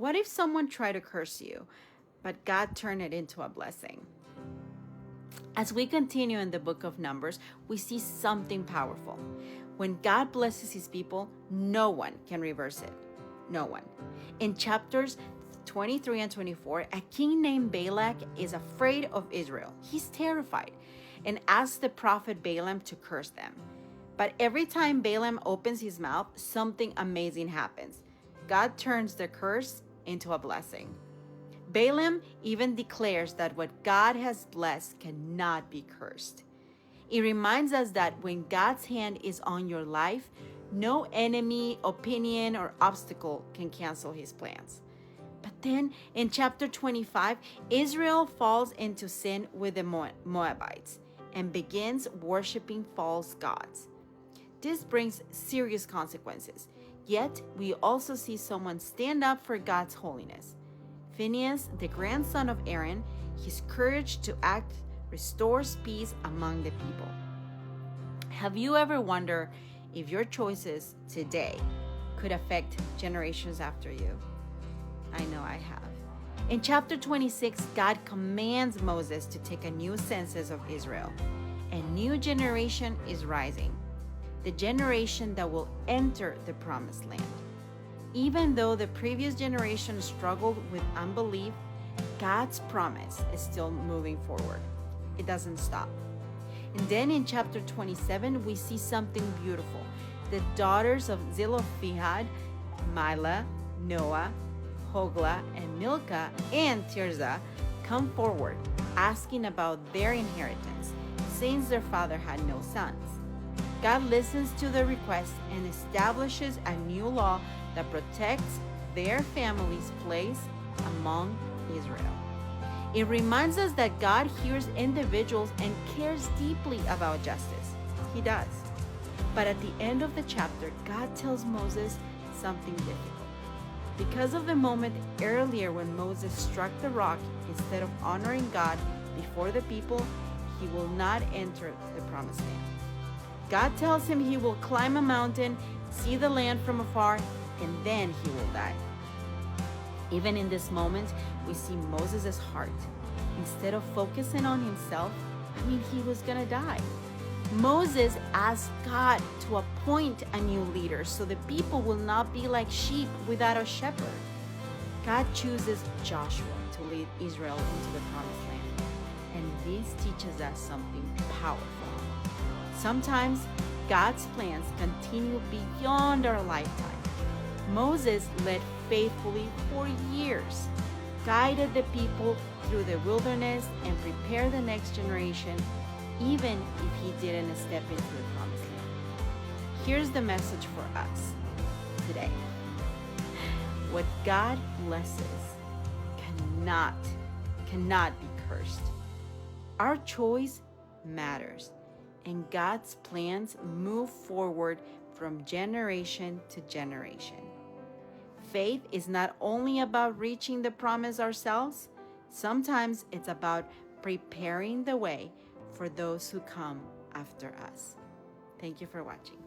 What if someone tried to curse you, but God turned it into a blessing? As we continue in the book of Numbers, we see something powerful. When God blesses his people, no one can reverse it. No one. In chapters 23 and 24, a king named Balak is afraid of Israel. He's terrified and asks the prophet Balaam to curse them. But every time Balaam opens his mouth, something amazing happens. God turns the curse into a blessing. Balaam even declares that what God has blessed cannot be cursed. It reminds us that when God's hand is on your life, no enemy, opinion, or obstacle can cancel his plans. But then in chapter 25, Israel falls into sin with the Moabites and begins worshiping false gods. This brings serious consequences. Yet we also see someone stand up for God's holiness. Phinehas, the grandson of Aaron, his courage to act restores peace among the people. Have you ever wondered if your choices today could affect generations after you? I know I have. In chapter 26, God commands Moses to take a new census of Israel. A new generation is rising, the generation that will enter the promised land. Even though the previous generation struggled with unbelief, God's promise is still moving forward. It doesn't stop. And then in chapter 27, we see something beautiful. The daughters of Zelophehad, Milah, Noah, Hoglah, and Milcah, and Tirzah come forward, asking about their inheritance, since their father had no sons. God listens to their request and establishes a new law that protects their family's place among Israel. It reminds us that God hears individuals and cares deeply about justice. He does. But at the end of the chapter, God tells Moses something difficult. Because of the moment earlier when Moses struck the rock, instead of honoring God before the people, he will not enter the promised land. God tells him he will climb a mountain, see the land from afar, and then he will die. Even in this moment, we see Moses' heart. Instead of focusing on himself, he was gonna die. Moses asked God to appoint a new leader so the people will not be like sheep without a shepherd. God chooses Joshua to lead Israel into the promised land. And this teaches us something powerful. Sometimes God's plans continue beyond our lifetime. Moses led faithfully for years, guided the people through the wilderness, and prepared the next generation, even if he didn't step into the promised land. Here's the message for us today. What God blesses cannot be cursed. Our choice matters, and God's plans move forward from generation to generation. Faith is not only about reaching the promise ourselves, sometimes it's about preparing the way for those who come after us. Thank you for watching.